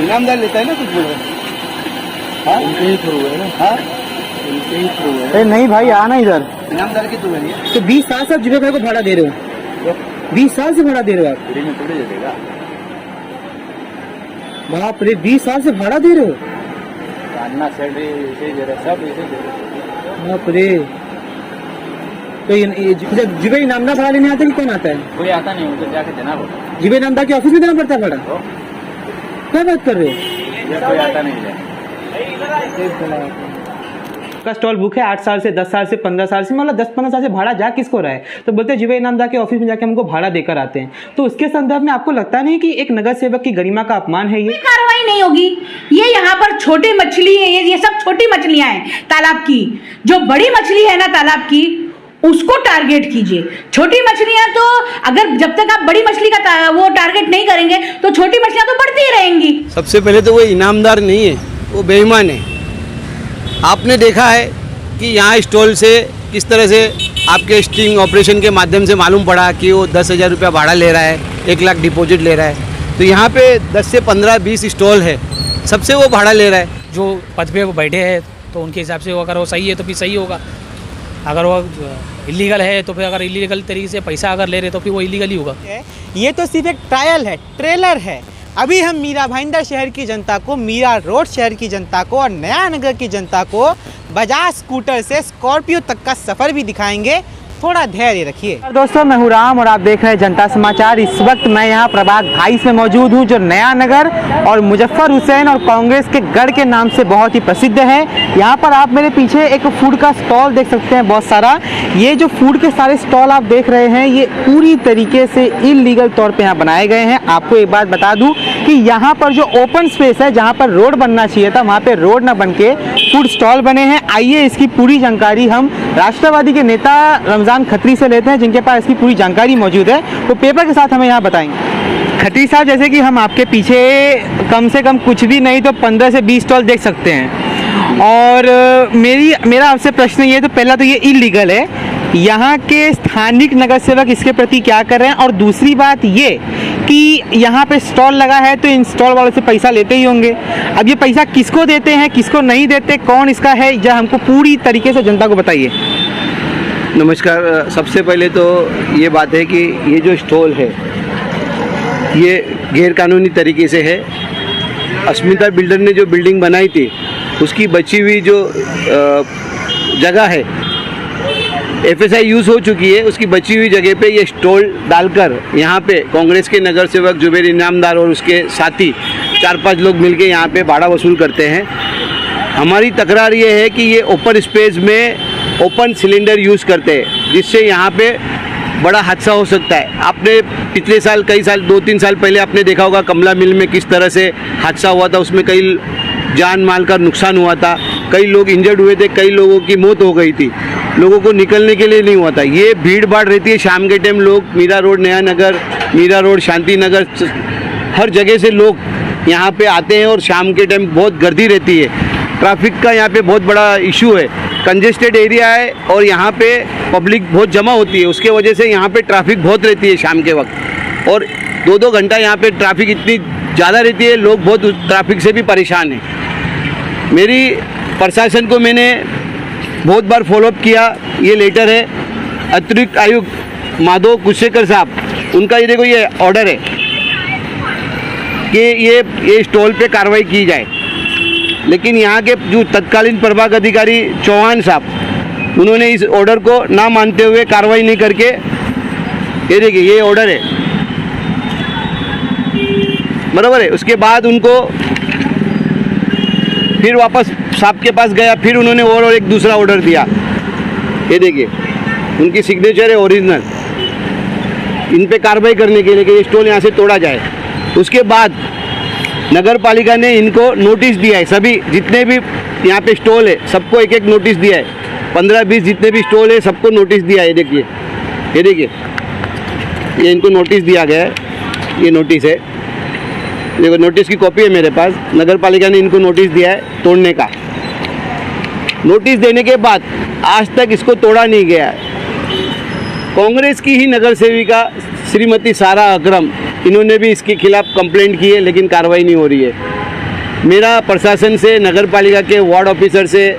इनामदार लेता है ना कुछ बोल रहे हैं। हाँ उनके ही थ्रू है ना। हाँ उनके ही थ्रू है। नहीं भाई आना इधर, इनामदार के थ्रू है ये। तो 20 साल से आप जुबेर भाई को भाड़ा दे रहे हो? 20 साल से भाड़ा दे रहे हो आप? फ्री में थोड़ी दे देगा। बाप रे, 20 साल से भाड़ा दे रहे हो? अन्ना सैलरी ऐसे ही दे रहा, सब ऐसे ही दे रहा। बाप रे, तो जुबेर इनामदार भाड़ा लेने आता है कि कौन आता है? कोई आता नहीं, उनको जाके देना पड़ता। जुबेर इनामदार के ऑफिस में देना पड़ता है भाड़ा? क्या बात कर रहे हो? ये कोई आता नहीं है। का स्टॉल बुक है 8 साल से 10 साल से 15 साल से, मतलब 10-15 साल से भाड़ा जा किसको रहा है? तो बोलते हैं जुबेर इनामदार के ऑफिस में जाके हमको भाड़ा देकर आते हैं। तो उसके संदर्भ में आपको लगता नहीं कि एक नगर सेवक की गरिमा का अपमान है ये? कार्रवाई नहीं होगी। ये यहाँ पर छोटी मछली है, ये सब छोटी मछलियां हैं तालाब की। जो बड़ी मछली है ना तालाब की, उसको टारगेट कीजिए। छोटी मछलियां तो अगर जब तक आप बड़ी मछली का वो टारगेट नहीं करेंगे तो छोटी मछलियां तो बढ़ती ही रहेंगी। सबसे पहले तो वो इनामदार नहीं है, वो बेईमान है। आपने देखा है कि यहाँ स्टॉल से किस तरह से आपके स्टिंग ऑपरेशन के माध्यम से मालूम पड़ा कि वो 10,000 रुपया भाड़ा ले रहा है, 1 लाख डिपॉजिट ले रहा है। तो यहाँ पे 10 से 15-20 स्टॉल है, सबसे वो भाड़ा ले रहा है। जो पद पे वो बैठे हैं तो उनके हिसाब से अगर वो सही है तो फिर सही होगा, अगर वो इलीगल है तो फिर अगर इलीगल तरीके से पैसा अगर ले रहे तो फिर वो इलीगल ही होगा। ये तो सिर्फ एक ट्रायल है, ट्रेलर है। अभी हम मीरा भाईंदर शहर की जनता को, मीरा रोड शहर की जनता को और नया नगर की जनता को बजाज स्कूटर से स्कॉर्पियो तक का सफ़र भी दिखाएंगे। थोड़ा धैर्य रखिए। दोस्तों मैं हूं राम और आप देख रहे हैं जनता समाचार। इस वक्त मैं यहां प्रभात 22 में मौजूद हूं, जो नया नगर और मुजफ्फर हुसैन और कांग्रेस के गढ़ के नाम से बहुत ही प्रसिद्ध है। यहां पर आप मेरे पीछे एक फूड का स्टॉल देख सकते हैं बहुत सारा। ये जो फूड के सारे स्टॉल आप देख रहे हैं ये पूरी तरीके से इलीगल तौर पर यहाँ बनाए गए हैं। आपको एक बात बता दूँ कि यहाँ पर जो ओपन स्पेस है, जहाँ पर रोड बनना चाहिए था, वहाँ पर रोड ना बन के फूड स्टॉल बने हैं। आइए इसकी पूरी जानकारी हम राष्ट्रवादी के नेता रमजान खत्री से लेते हैं, जिनके पास इसकी पूरी जानकारी मौजूद है। वो पेपर के साथ हमें यहाँ बताएंगे। खत्री साहब, जैसे कि हम आपके पीछे कम से कम कुछ भी नहीं तो 15 से 20 स्टॉल देख सकते हैं, और मेरा आपसे प्रश्न ये, तो पहला तो ये इलीगल है, यहाँ के स्थानिक नगर सेवक इसके प्रति क्या कर रहे हैं? और दूसरी बात ये कि यहाँ पे स्टॉल लगा है तो इन स्टॉल वालों से पैसा लेते ही होंगे। अब ये पैसा किसको देते हैं, किसको नहीं देते, कौन इसका है, यह हमको पूरी तरीके से जनता को बताइए। नमस्कार। सबसे पहले तो ये बात है कि ये जो स्टॉल है ये गैरकानूनी तरीके से है। अस्मिता बिल्डर ने जो बिल्डिंग बनाई थी उसकी बची हुई जो जगह है, FSI यूज़ हो चुकी है, उसकी बची हुई जगह पे ये स्टॉल डालकर यहाँ पे कांग्रेस के नगर सेवक जुबेर इनामदार और उसके साथी 4-5 लोग मिलके यहाँ पे भाड़ा वसूल करते हैं। हमारी तकरार ये है कि ये ओपन स्पेस में ओपन सिलेंडर यूज़ करते हैं, जिससे यहाँ पे बड़ा हादसा हो सकता है। आपने पिछले साल, कई साल, 2-3 साल पहले आपने देखा होगा कमला मिल में किस तरह से हादसा हुआ था, उसमें कई जान माल का नुकसान हुआ था, कई लोग इंजर्ड हुए थे, कई लोगों की मौत हो गई थी, लोगों को निकलने के लिए नहीं हुआ था। ये भीड़ भाड़ रहती है शाम के टाइम, लोग मीरा रोड नया नगर, मीरा रोड शांति नगर, हर जगह से लोग यहाँ पे आते हैं और शाम के टाइम बहुत गर्दी रहती है। ट्रैफिक का यहाँ पे बहुत बड़ा इशू है, कंजेस्टेड एरिया है और यहाँ पे पब्लिक बहुत जमा होती है, उसके वजह से यहाँ पे ट्रैफिक बहुत रहती है शाम के वक्त, और 2-2 घंटा यहाँ पे ट्रैफिक इतनी ज़्यादा रहती है, लोग बहुत ट्रैफिक से भी परेशान हैं। मेरी प्रशासन को मैंने बहुत बार फॉलोअप किया। ये लेटर है अतिरिक्त आयुक्त माधव कुशेकर साहब, उनका ये देखो ये ऑर्डर है कि ये स्टॉल पे कार्रवाई की जाए, लेकिन यहाँ के जो तत्कालीन प्रभाग अधिकारी चौहान साहब, उन्होंने इस ऑर्डर को ना मानते हुए कार्रवाई नहीं करके, ये देखिए ये ऑर्डर है, बराबर है। उसके बाद उनको फिर वापस साहब के पास गया, फिर उन्होंने और एक दूसरा ऑर्डर दिया, ये देखिए उनकी सिग्नेचर है ओरिजिनल, इन पे कार्रवाई करने के लिए कि ये स्टॉल यहाँ से तोड़ा जाए। उसके बाद नगर पालिका ने इनको नोटिस दिया है, सभी जितने भी यहाँ पे स्टॉल है सबको एक नोटिस दिया है, 15-20 जितने भी स्टॉल है सबको नोटिस दिया है। ये देखिए ये इनको नोटिस दिया गया है, ये नोटिस है, देखो नोटिस की कॉपी है मेरे पास। नगर पालिका ने इनको नोटिस दिया है तोड़ने का। नोटिस देने के बाद आज तक इसको तोड़ा नहीं गया है। कांग्रेस की ही नगर सेविका श्रीमती सारा अकरम, इन्होंने भी इसके खिलाफ कंप्लेंट की है, लेकिन कार्रवाई नहीं हो रही है। मेरा प्रशासन से, नगर पालिका के वार्ड ऑफिसर से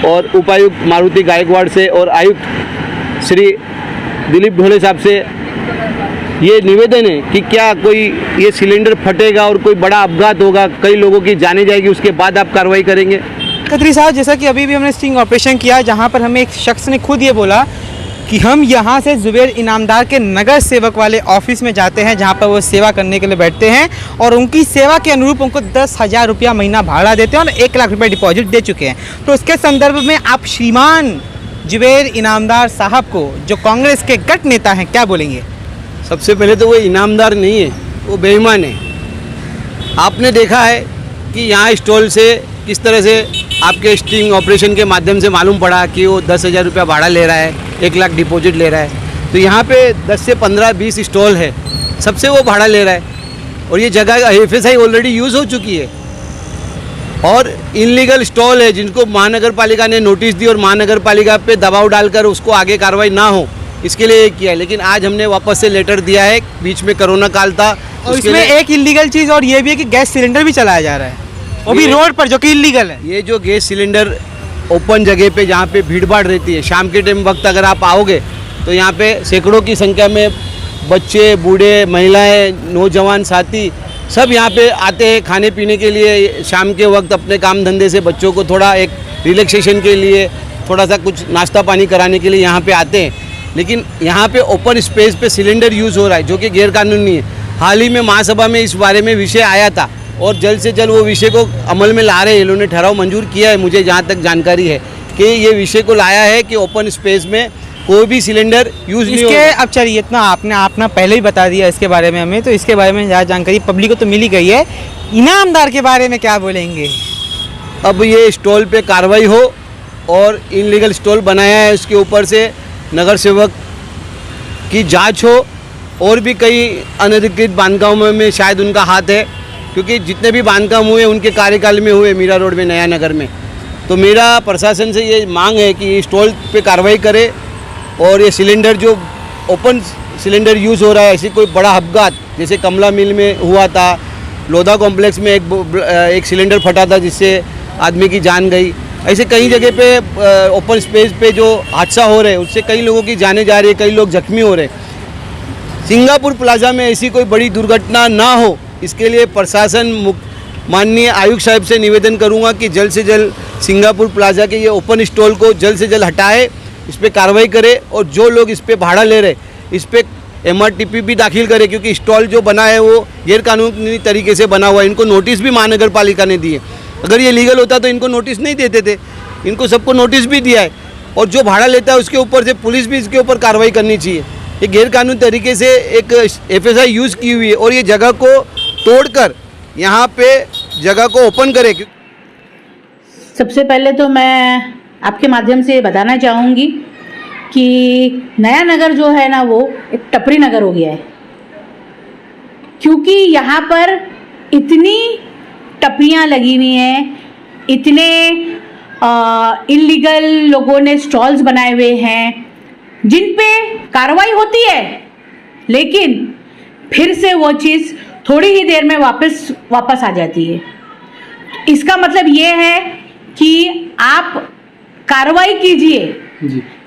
और उपायुक्त मारुति गायकवाड़ से और आयुक्त श्री दिलीप ढोले साहब से ये निवेदन है कि क्या कोई ये सिलेंडर फटेगा और कोई बड़ा अपघात होगा, कई लोगों की जाने जाएगी, उसके बाद आप कार्रवाई करेंगे। खत्री साहब, जैसा कि अभी भी हमने स्टिंग ऑपरेशन किया, जहां पर हमें एक शख्स ने खुद ये बोला कि हम यहां से जुबेर इनामदार के नगर सेवक वाले ऑफिस में जाते हैं, जहां पर वो सेवा करने के लिए बैठते हैं और उनकी सेवा के अनुरूप उनको 10,000 रुपया महीना भाड़ा देते हैं और 1 लाख रुपये डिपॉजिट दे चुके हैं। तो उसके संदर्भ में आप श्रीमान जुबेर इनामदार साहब को, जो कांग्रेस के गट नेता हैं, क्या बोलेंगे? सबसे पहले तो वो इनामदार नहीं है, वो बेईमान है। आपने देखा है कि यहाँ स्टॉल से किस तरह से आपके स्टिंग ऑपरेशन के माध्यम से मालूम पड़ा कि वो 10,000 रुपया भाड़ा ले रहा है, 1 लाख डिपॉजिट ले रहा है। तो यहाँ पे 10 से 15-20 स्टॉल है, सबसे वो भाड़ा ले रहा है और ये जगह FSI ऑलरेडी यूज़ हो चुकी है और इनलीगल स्टॉल है जिनको महानगर पालिका ने नोटिस दी और महानगर पालिका पे दबाव डालकर उसको आगे कार्रवाई ना हो, इसके लिए किया है। लेकिन आज हमने वापस से लेटर दिया है, बीच में कोरोना काल था और इसमें एक इलीगल चीज़ और ये भी है कि गैस सिलेंडर भी चलाया जा रहा है, वो भी रोड पर, जो कि इलीगल है। ये जो गैस सिलेंडर ओपन जगह पे जहाँ पे भीड़ भाड़ रहती है, शाम के टाइम वक्त अगर आप आओगे तो यहाँ पे सैकड़ों की संख्या में बच्चे, बूढ़े, महिलाएं, नौजवान साथी सब यहाँ पे आते हैं खाने पीने के लिए। शाम के वक्त अपने काम धंधे से बच्चों को थोड़ा एक रिलैक्सेशन के लिए, थोड़ा सा कुछ नाश्ता पानी कराने के लिए यहाँ पे आते हैं। लेकिन यहाँ पे ओपन स्पेस पे सिलेंडर यूज़ हो रहा है जो कि गैरकानूनी है। हाल ही में महासभा में इस बारे में विषय आया था और जल्द से जल्द वो विषय को अमल में ला रहे हैं। इन्होंने ठहराव मंजूर किया है, मुझे जहाँ तक जानकारी है कि ये विषय को लाया है कि ओपन स्पेस में कोई भी सिलेंडर यूज़ नहीं होगा। अब चलिए, इतना आपने पहले ही बता दिया इसके बारे में हमें, तो इसके बारे में ज़्यादा जानकारी पब्लिक को तो मिल ही गई है। इनामदार के बारे में क्या बोलेंगे? अब ये स्टॉल पे कार्रवाई हो और इनलीगल स्टॉल बनाया है उसके ऊपर से नगर सेवक की जांच हो और भी कई अनधिकृत बांधकामों में शायद उनका हाथ है, क्योंकि जितने भी बांधकाम हुए उनके कार्यकाल में हुए मीरा रोड में, नया नगर में। तो मेरा प्रशासन से ये मांग है कि स्टॉल पे कार्रवाई करे और ये सिलेंडर जो ओपन सिलेंडर यूज़ हो रहा है, ऐसी कोई बड़ा अपघात जैसे कमला मिल में हुआ था, लोधा कॉम्प्लेक्स में एक सिलेंडर फटा था जिससे आदमी की जान गई, ऐसे कई जगह पे ओपन स्पेस पे जो हादसा हो रहे हैं उससे कई लोगों की जाने जा रही है, कई लोग जख्मी हो रहे हैं। सिंगापुर प्लाजा में ऐसी कोई बड़ी दुर्घटना ना हो, इसके लिए प्रशासन माननीय आयुक्त साहब से निवेदन करूंगा कि जल्द से जल्द सिंगापुर प्लाजा के ये ओपन स्टॉल को जल्द से जल्द हटाए, इस पर कार्रवाई करे और जो लोग इस पर भाड़ा ले रहे इस पर MRTP भी दाखिल करे, क्योंकि स्टॉल जो बना है वो गैरकानूनी तरीके से बना हुआ है। इनको नोटिस भी महानगर पालिका ने दिए, अगर ये लीगल होता तो इनको नोटिस नहीं देते थे, इनको सबको नोटिस भी दिया है और जो भाड़ा लेता है उसके ऊपर से पुलिस भी इसके ऊपर कार्रवाई करनी चाहिए। ये गैरकानूनी तरीके से एक FSI यूज़ की हुई है और ये जगह को तोड़कर यहाँ पे जगह को ओपन करे। सबसे पहले तो मैं आपके माध्यम से बताना चाहूँगी कि नया नगर जो है ना वो एक टपरी नगर हो गया है, क्योंकि यहाँ पर इतनी टपरियाँ लगी हुई हैं, इतने इलीगल लोगों ने स्टॉल्स बनाए हुए हैं जिन पे कार्रवाई होती है, लेकिन फिर से वो चीज़ थोड़ी ही देर में वापस आ जाती है। इसका मतलब ये है कि आप कार्रवाई कीजिए,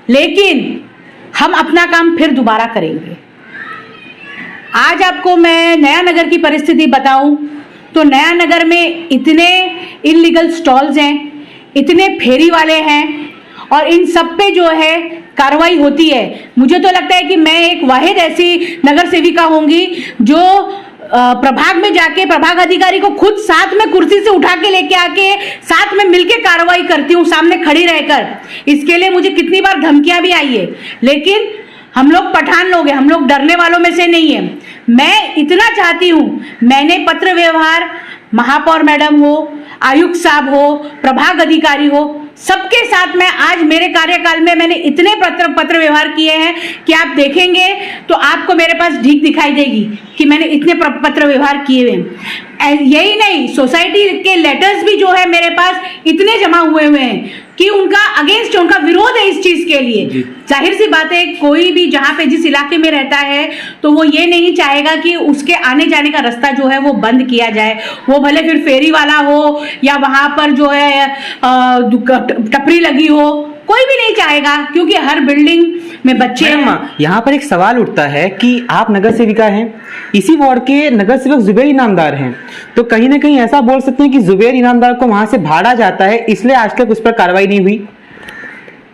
लेकिन हम अपना काम फिर दोबारा करेंगे। आज आपको मैं नया नगर की परिस्थिति बताऊं तो नया नगर में इतने इलीगल स्टॉल्स हैं, इतने फेरी वाले हैं और इन सब पे जो है कार्रवाई होती है। मुझे तो लगता है कि मैं एक वाहिद ऐसी नगर सेविका होंगी जो प्रभाग में जाके प्रभाग अधिकारी को खुद साथ में कुर्सी से उठा के लेके आके साथ में मिलके कार्रवाई करती हूँ, सामने खड़ी रहकर। इसके लिए मुझे कितनी बार धमकियां भी आई है, लेकिन हम लोग पठान लोग हैं, हम लोग डरने वालों में से नहीं है। मैं इतना चाहती हूँ, मैंने पत्र व्यवहार महापौर मैडम हो, आयुक्त साहब हो, प्रभाग अधिकारी हो, सबके साथ में आज मेरे कार्यकाल में मैंने इतने पत्र व्यवहार किए हैं कि आप देखेंगे तो आपको मेरे पास ढीक दिखाई देगी कि मैंने इतने पत्र व्यवहार किए हुए हैं। यही नहीं, सोसाइटी के लेटर्स भी जो है मेरे पास इतने जमा हुए हैं कि उनका अगेंस्ट, उनका विरोध है इस चीज के लिए। जाहिर सी बात है, कोई भी जहां पे जिस इलाके में रहता है तो वो ये नहीं चाहेगा कि उसके आने जाने का रास्ता जो है वो बंद किया जाए, वो भले फिर फेरी वाला हो या वहां पर जो है टपरी लगी हो, कोई भी नहीं चाहेगा, क्योंकि हर बिल्डिंग में बच्चे हैं। यहाँ पर एक सवाल उठता है कि आप नगर सेविका हैं, इसी वार्ड के नगर सेवक जुबेर इनामदार हैं, तो कहीं ना कहीं ऐसा बोल सकते हैं कि जुबेर इनामदार को वहां से भाड़ा जाता है, इसलिए आज तक उस पर कार्रवाई नहीं हुई।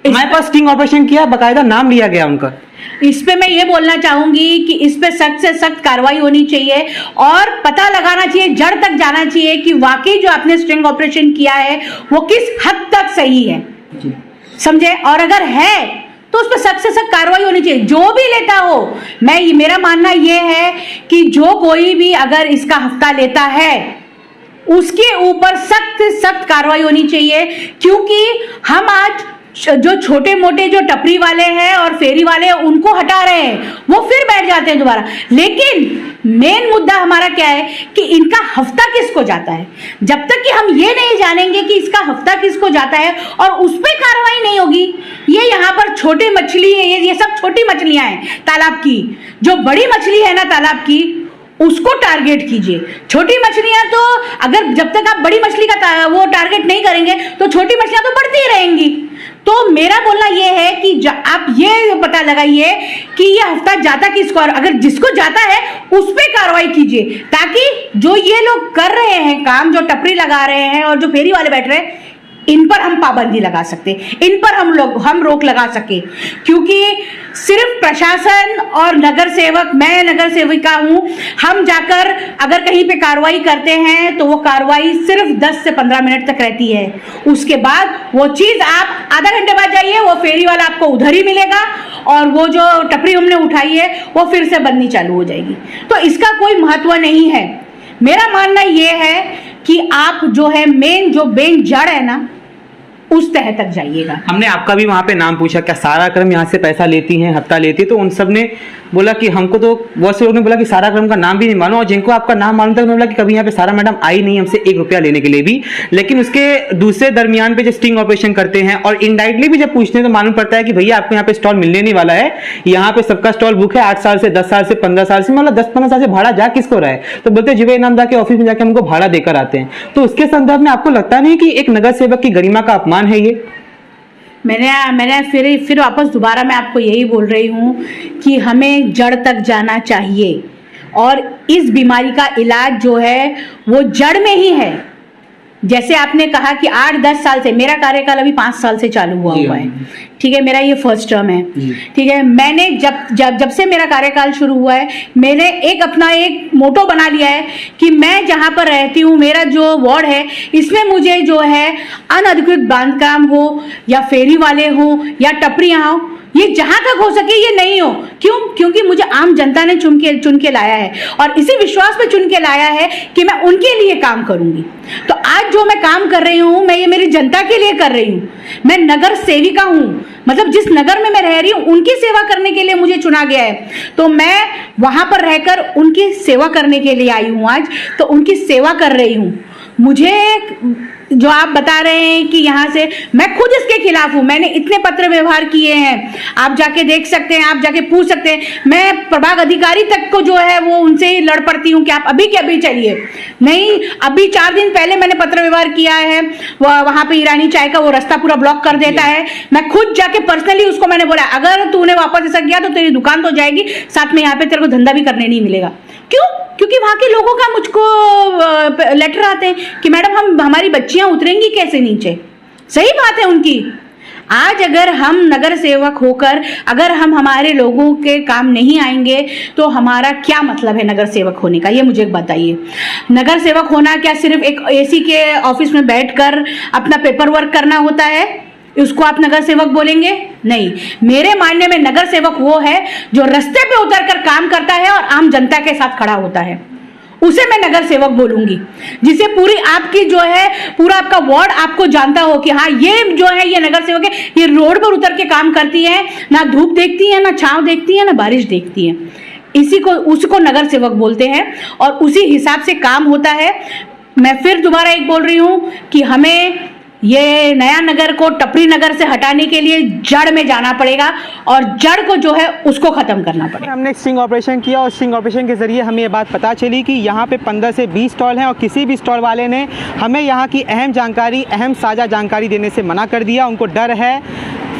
हमारे पास स्टिंग ऑपरेशन किया, बकायदा नाम लिया गया उनका। इस पे मैं ये बोलना चाहूंगी कि इस पे सख्त से सख्त कार्रवाई होनी चाहिए और पता लगाना चाहिए, जड़ तक जाना चाहिए कि वाकई जो आपने स्ट्रिंग ऑपरेशन किया है वो किस हद तक सही है, समझे। और अगर है तो उस पर सख्त से सख्त कार्रवाई होनी चाहिए, जो भी लेता हो। मेरा मानना यह है कि जो कोई भी अगर इसका हफ्ता लेता है उसके ऊपर सख्त से सख्त कार्रवाई होनी चाहिए, क्योंकि हम आज जो छोटे मोटे जो टपरी वाले हैं और फेरी वाले हैं उनको हटा रहे हैं, वो फिर बैठ जाते हैं दोबारा। लेकिन मेन मुद्दा हमारा क्या है कि इनका हफ्ता किसको जाता है। जब तक कि हम ये नहीं जानेंगे कि इसका हफ्ता किसको जाता है और उस पर कार्रवाई नहीं होगी, ये यहाँ पर छोटे मछली है, ये सब छोटी मछलियां हैं तालाब की। जो बड़ी मछली है ना तालाब की, उसको टारगेट कीजिए। छोटी मछलियां तो अगर जब तक आप बड़ी मछली का वो टारगेट नहीं करेंगे तो छोटी मछलियां तो बढ़ती ही रहेंगी। तो मेरा बोलना यह है कि आप ये पता लगाइए कि ये हफ्ता जाता किसको, और अगर जिसको जाता है उस पर कार्रवाई कीजिए, ताकि जो ये लोग कर रहे हैं काम, जो टपरी लगा रहे हैं और जो फेरी वाले बैठ रहे हैं, इन पर हम पाबंदी लगा सकते, इन पर हम रोक लगा सके। क्योंकि सिर्फ प्रशासन और नगर सेवक, मैं नगर सेविका हूं, हम जाकर अगर कहीं पे कार्रवाई करते हैं तो वो कार्रवाई सिर्फ 10 से 15 मिनट तक रहती है। उसके बाद वो चीज आप आधा घंटे बाद जाइए, वो फेरी वाला आपको उधर ही मिलेगा और वो जो टपरी हमने उठाई है वो फिर से बननी चालू हो जाएगी। तो इसका कोई महत्व नहीं है। मेरा मानना ये है कि आप जो है मेन जड़ है ना, उस तह तक जाइएगा। हमने आपका भी वहाँ पे नाम पूछा, क्या सारा क्रम यहाँ से पैसा लेती हैं, हफ्ता लेती है, तो उन सब ने बोला कि हमको तो बहुत से लोगों ने बोला कि सारा क्रम का नाम भी नहीं मालूम, और जिनको आपका नाम मालूम था उन्होंने बोला कि कभी यहाँ पे सारा मैडम आई नहीं हमसे 1 रुपया लेने के लिए भी। लेकिन उसके दूसरे दरमियान पे जो स्टिंग ऑपरेशन करते हैं और इनडायरेक्टली भी जब पूछते हैं तो मालूम पड़ता है कि भैया आपको यहाँ पे स्टॉल मिलने नहीं वाला है, यहाँ पे सबका स्टॉल बुक है 8 साल से, 10 साल से, 15 साल से, मतलब 10-15 साल से भाड़ा जा किसको रहा है। तो बोलते जुबेर इनामदार के ऑफिस में जाके हमको भाड़ा देकर आते हैं। तो उसके संदर्भ में आपको लगता नहीं कि एक नगर सेवक की गरिमा का अपमान है ये? मैंने फिर वापस दोबारा मैं आपको यही बोल रही हूँ कि हमें जड़ तक जाना चाहिए और इस बीमारी का इलाज जो है वो जड़ में ही है। जैसे आपने कहा कि 8-10 साल से, मेरा कार्यकाल अभी 5 साल से चालू हुआ है, ठीक है, मेरा ये फर्स्ट टर्म है, ठीक है। मैंने जब से मेरा कार्यकाल शुरू हुआ है, मैंने अपना एक मोटो बना लिया है कि मैं जहां पर रहती हूं, मेरा जो वार्ड है, इसमें मुझे जो है अनधिकृत बांधकाम हो या फेरी वाले हो या टपरियां हो, ये जहां तक हो सके ये नहीं हो। क्यों? क्योंकि मुझे आम जनता ने चुन के लाया है और इसी विश्वास पे चुन के लाया है कि मैं उनके लिए काम करूंगी। तो आज जो मैं काम कर रही हूं, मैं ये मेरी जनता के लिए कर रही हूं। मैं नगर सेविका हूं, मतलब जिस नगर में मैं रह रही हूं उनकी सेवा करने के लिए मुझे चुना गया है। तो मैं वहां पर रहकर उनकी सेवा करने के लिए आई हूं आज, तो उनकी सेवा कर रही हूं। मुझे जो आप बता रहे हैं कि यहाँ से, मैं खुद इसके खिलाफ हूँ। मैंने इतने पत्र व्यवहार किए हैं, आप जाके देख सकते हैं, आप जाके पूछ सकते हैं। मैं प्रभाग अधिकारी तक को जो है वो उनसे ही लड़ पड़ती हूँ कि आप अभी के अभी चलिए। नहीं, अभी 4 दिन पहले मैंने पत्र व्यवहार किया है, वहां पे ईरानी चाय का वो रास्ता पूरा ब्लॉक कर देता है। मैं खुद जाके पर्सनली उसको मैंने बोला, अगर तूने वापस ऐसा किया तो तेरी दुकान तो जाएगी, साथ में यहाँ पे तेरे को धंधा भी करने नहीं मिलेगा। क्यों? क्योंकि वहां के लोगों का मुझको लेटर आते हैं कि मैडम हमारी बच्चियां उतरेंगी कैसे नीचे। सही बात है उनकी। आज अगर हम नगर सेवक होकर अगर हम हमारे लोगों के काम नहीं आएंगे तो हमारा क्या मतलब है नगर सेवक होने का, ये मुझे बताइए। नगर सेवक होना क्या सिर्फ एक एसी के ऑफिस में बैठकर अपना पेपर वर्क करना होता है? उसको आप नगर सेवक बोलेंगे? नहीं, मेरे मानने में नगर सेवक वो है जो रास्ते पे उतरकर काम करता है और आम जनता के साथ खड़ा होता है, उसे मैं नगर सेवक बोलूंगी। जिसे पूरी आपकी जो है पूरा आपका वार्ड आपको जानता हो कि हाँ ये जो है ये नगर सेवक है, ये रोड पर उतर के काम करती है, ना धूप देखती है, ना छांव देखती है, ना बारिश देखती है। उसको नगर सेवक बोलते हैं और उसी हिसाब से काम होता है। मैं फिर दोबारा एक बोल रही हूं कि हमें ये नया नगर को टपरी नगर से हटाने के लिए जड़ में जाना पड़ेगा और जड़ को जो है उसको खत्म करना पड़ेगा। हमने एक स्टिंग ऑपरेशन किया और स्टिंग ऑपरेशन के ज़रिए हमें ये बात पता चली कि यहाँ पे 15 से 20 स्टॉल हैं और किसी भी स्टॉल वाले ने हमें यहाँ की अहम जानकारी, अहम साझा जानकारी देने से मना कर दिया। उनको डर है,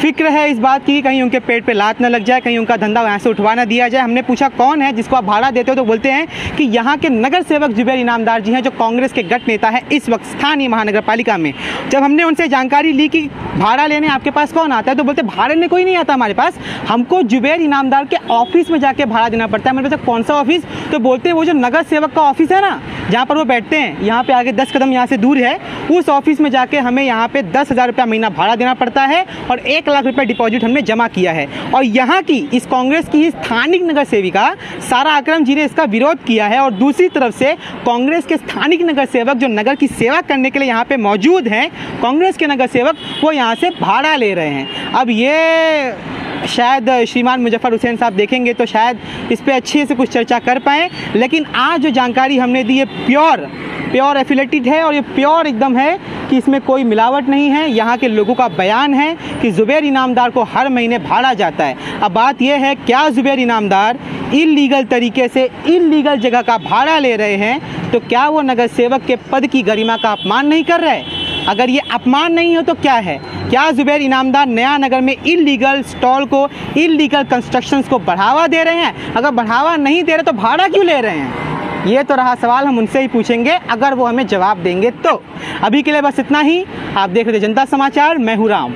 फिक्र है इस बात की कहीं उनके पेट पे लात न लग जाए, कहीं उनका धंधा यहाँ से उठवा ना दिया जाए। हमने पूछा कौन है जिसको आप भाड़ा देते हो, तो बोलते हैं कि यहाँ के नगर सेवक जुबैर इनामदार जी हैं, जो कांग्रेस के गठ नेता है इस वक्त स्थानीय महानगर पालिका में। जब हमने उनसे जानकारी ली कि भाड़ा लेने आपके पास कौन आता है, तो बोलते भाड़े में कोई नहीं आता हमारे पास, हमको जुबैर इनामदार के ऑफिस में जाके भाड़ा देना पड़ता है। मैंने पूछा कौन सा ऑफिस, तो बोलते हैं वो जो नगर सेवक का ऑफिस है ना, जहाँ पर वो बैठते हैं, यहाँ पे आगे 10 कदम यहाँ से दूर है, उस ऑफिस में जाके हमें यहाँ पे 10,000 रुपया महीना भाड़ा देना पड़ता है और 1 लाख रुपये डिपॉजिट हमने जमा किया है। और यहाँ की इस कांग्रेस की स्थानिक नगर सेविका सारा अकरम जी ने इसका विरोध किया है और दूसरी तरफ से कांग्रेस के स्थानिक नगर सेवक जो नगर की सेवा करने के लिए यहाँ पे मौजूद हैं, कांग्रेस के नगर सेवक, वो यहाँ से भाड़ा ले रहे हैं। अब ये शायद श्रीमान मुजफ्फर हुसैन साहब देखेंगे तो शायद इस पर अच्छे से कुछ चर्चा कर पाएँ, लेकिन आज जो जानकारी हमने दी है प्योर एफिलेटेड है और ये प्योर एकदम है कि इसमें कोई मिलावट नहीं है। यहाँ के लोगों का बयान है कि जुबैर इनामदार को हर महीने भाड़ा जाता है। अब बात यह है, क्या जुबैर इनामदार इल्लीगल तरीके से इल्लीगल जगह का भाड़ा ले रहे हैं, तो क्या वो नगर सेवक के पद की गरिमा का अपमान नहीं कर रहे? अगर ये अपमान नहीं हो तो क्या है? क्या जुबैर इनामदार नया नगर में इल्लीगल स्टॉल को, इल्लीगल कंस्ट्रक्शंस को बढ़ावा दे रहे हैं? अगर बढ़ावा नहीं दे रहे तो भाड़ा क्यों ले रहे हैं? ये तो रहा सवाल, हम उनसे ही पूछेंगे अगर वो हमें जवाब देंगे तो। अभी के लिए बस इतना ही। आप देख रहे थे जनता समाचार, मैं हूँ राम।